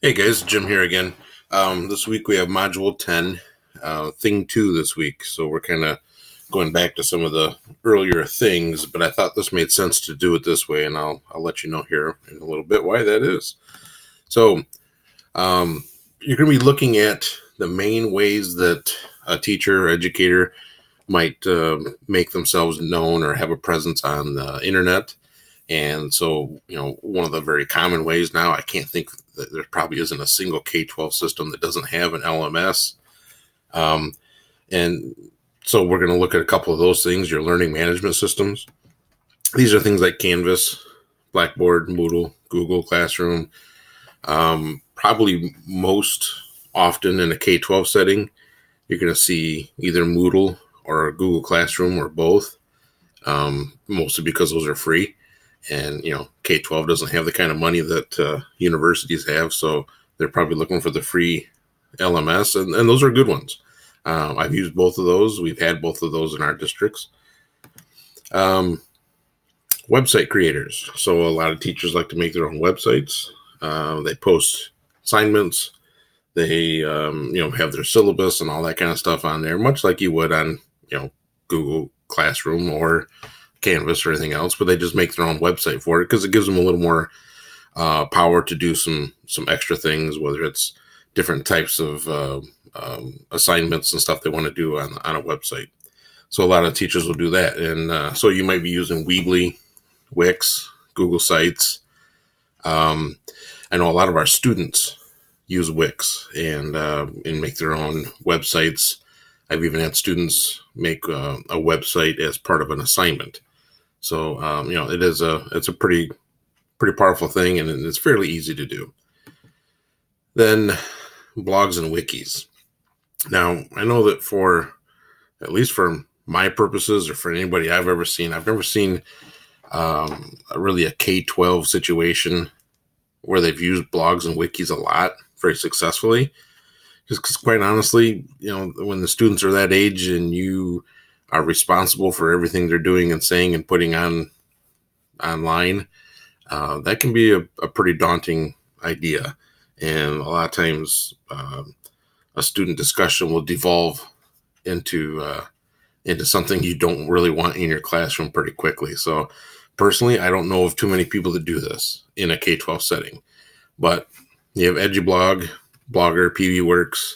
Hey guys, Jim here again. This week we have Module 10, Thing 2 this week. So we're kind of going back to some of the earlier things, but I thought this made sense to do it this way, and I'll let you know here in a little bit why that is. So you're going to be looking at the main ways that a teacher or educator might make themselves known or have a presence on the internet. And so, one of the very common ways now, I can't think that there probably isn't a single K-12 system that doesn't have an LMS. And so we're going to look at a couple of those things, your learning management systems. These are things like Canvas, Blackboard, Moodle, Google Classroom. Probably most often in a K-12 setting, you're going to see either Moodle or Google Classroom or both, mostly because those are free. And, K-12 doesn't have the kind of money that universities have, so they're probably looking for the free LMS, and those are good ones. I've used both of those. We've had both of those in our districts. Website creators. So a lot of teachers like to make their own websites. They post assignments. They, have their syllabus and all that kind of stuff on there, much like you would on, Google Classroom or Canvas or anything else, but they just make their own website for it because it gives them a little more power to do some extra things, whether it's different types of assignments and stuff they want to do on a website. So a lot of teachers will do that. And so you might be using Weebly, Wix, Google Sites. I know a lot of our students use Wix and make their own websites. I've even had students make a website as part of an assignment. So, it's a pretty powerful thing, and it's fairly easy to do. Then blogs and wikis. Now, I know that at least for my purposes or for anybody I've never seen really a K-12 situation where they've used blogs and wikis a lot very successfully. Just because, quite honestly, when the students are that age and you are responsible for everything they're doing and saying and putting online, that can be a pretty daunting idea. And a lot of times a student discussion will devolve into something you don't really want in your classroom pretty quickly. So personally, I don't know of too many people that do this in a K-12 setting. But you have EduBlog, Blogger, PBWorks,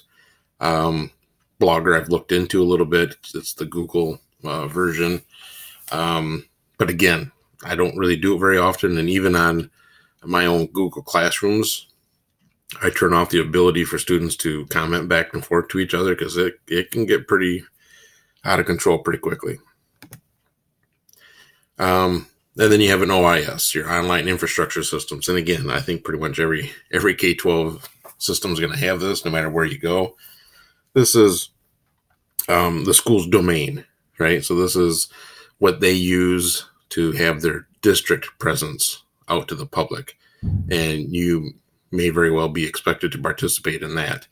Blogger I've looked into a little bit. It's the Google version. But again, I don't really do it very often. And even on my own Google Classrooms, I turn off the ability for students to comment back and forth to each other because it can get pretty out of control pretty quickly. And then you have an OIS, your online infrastructure systems. And again, I think pretty much every K-12 system is going to have this no matter where you go. This is the school's domain, right? So this is what they use to have their district presence out to the public. And you may very well be expected to participate in that.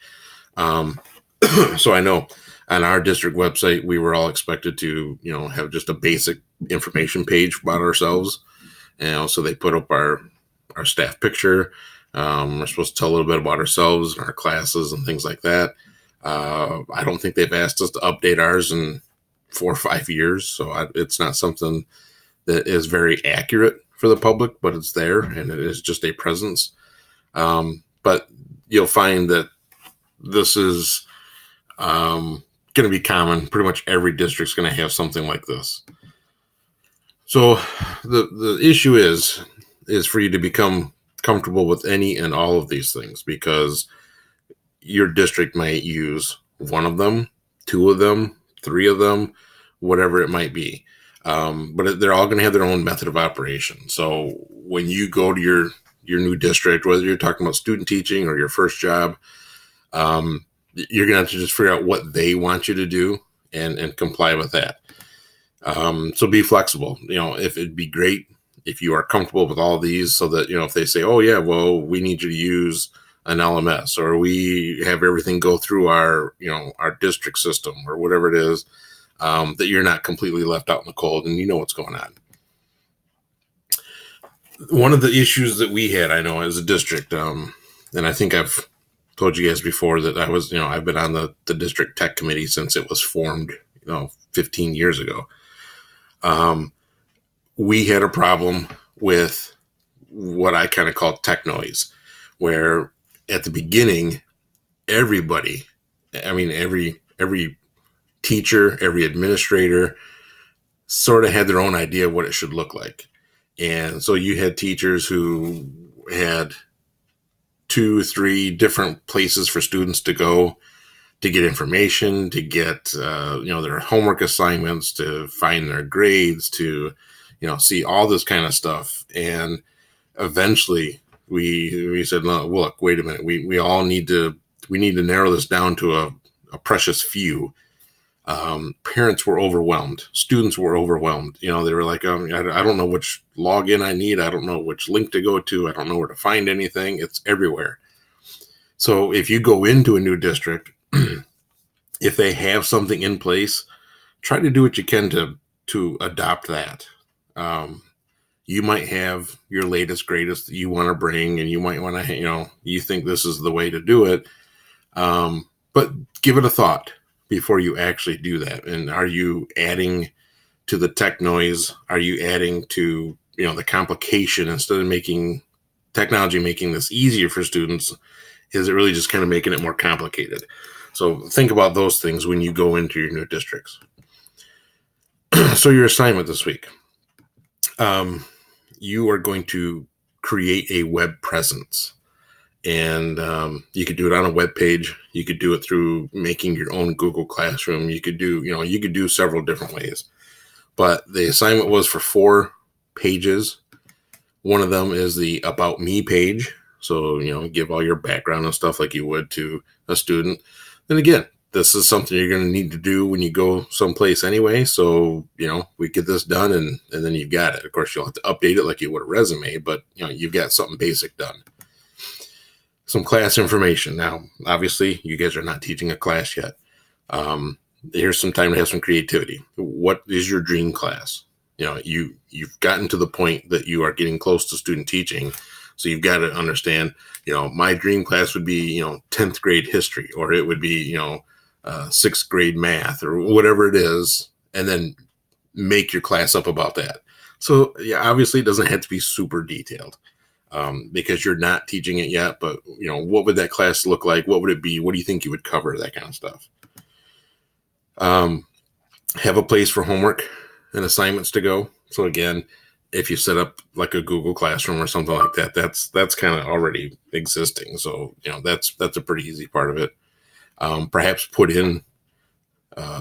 So I know on our district website, we were all expected to, have just a basic information page about ourselves. And also they put up our staff picture. We're supposed to tell a little bit about ourselves and our classes and things like that. I don't think they've asked us to update ours in 4 or 5 years. So it's not something that is very accurate for the public, but it's there and it is just a presence. But you'll find that this is going to be common. Pretty much every district's going to have something like this. So the issue is for you to become comfortable with any and all of these things, because your district might use one of them, 2 of them, 3 of them, whatever it might be. But they're all going to have their own method of operation. So when you go to your new district, whether you're talking about student teaching or your first job, you're going to have to just figure out what they want you to do and comply with that. So be flexible. If it'd be great if you are comfortable with all these, so that, if they say, oh yeah, well, we need you to use an LMS, or we have everything go through our district system or whatever it is, that you're not completely left out in the cold and you know what's going on. One of the issues that we had, I know, as a district, And I think I've told you guys before that I've been on the district tech committee since it was formed, 15 years ago. We had a problem with what I kind of call tech noise, where at the beginning, everybody, every teacher, every administrator sort of had their own idea of what it should look like. And so you had teachers who had 2-3 different places for students to go to get information, to get their homework assignments, to find their grades, to see all this kind of stuff. And eventually we said, no, look, wait a minute, we all need to narrow this down to a precious few. Parents were overwhelmed. Students were overwhelmed. They were like, I don't know which login I need. I don't know which link to go to. I don't know where to find anything. It's everywhere. So if you go into a new district, if they have something in place, try to do what you can to adopt that. You might have your latest, greatest that you want to bring, and you might want to, you think this is the way to do it. But give it a thought before you actually do that. And are you adding to the tech noise? Are you adding to, the complication instead of making this easier for students? Is it really just kind of making it more complicated? So think about those things when you go into your new districts. So your assignment this week, you are going to create a web presence. And you could do it on a web page. You could do it through making your own Google Classroom. You could do several different ways. But the assignment was for 4 pages. One of them is the About Me page. So, give all your background and stuff like you would to a student. And again, this is something you're going to need to do when you go someplace anyway. So, we get this done and then you've got it. Of course, you'll have to update it like you would a resume, but, you've got something basic done. Some class information. Now, obviously, you guys are not teaching a class yet. Here's some time to have some creativity. What is your dream class? You've gotten to the point that you are getting close to student teaching. So you've got to understand, my dream class would be, 10th grade history, or it would be, 6th grade math, or whatever it is, and then make your class up about that. So yeah, obviously it doesn't have to be super detailed. Because you're not teaching it yet, but what would that class look like? What would it be? What do you think you would cover? That kind of stuff. Have a place for homework and assignments to go. So again, if you set up like a Google Classroom or something like that, that's kind of already existing. So that's a pretty easy part of it. Perhaps put in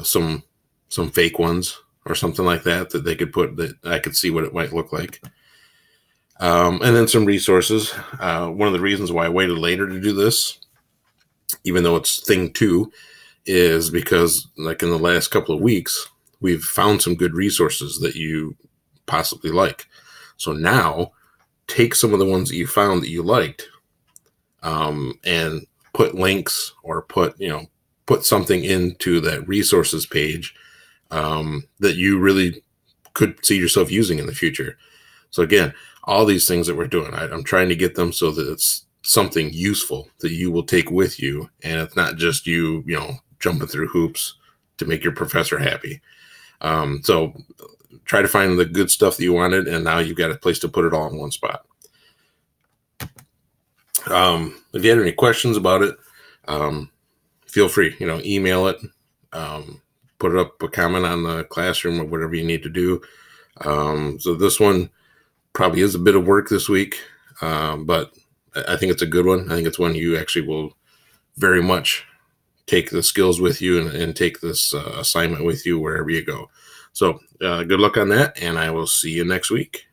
some fake ones or something like that they could put, that I could see what it might look like. And then some resources. One of the reasons why I waited later to do this, even though it's thing 2, is because like in the last couple of weeks, we've found some good resources that you possibly like. So now take some of the ones that you found that you liked, and put links or put something into that resources page, that you really could see yourself using in the future. So again, all these things that we're doing, I'm trying to get them so that it's something useful that you will take with you. And it's not just you jumping through hoops to make your professor happy. So try to find the good stuff that you wanted. And now you've got a place to put it all in one spot. If you had any questions about it, feel free, email it, put it up, a comment on the classroom or whatever you need to do. So this one probably is a bit of work this week, but I think it's a good one. I think it's one you actually will very much take the skills with you and take this assignment with you wherever you go. So good luck on that, and I will see you next week.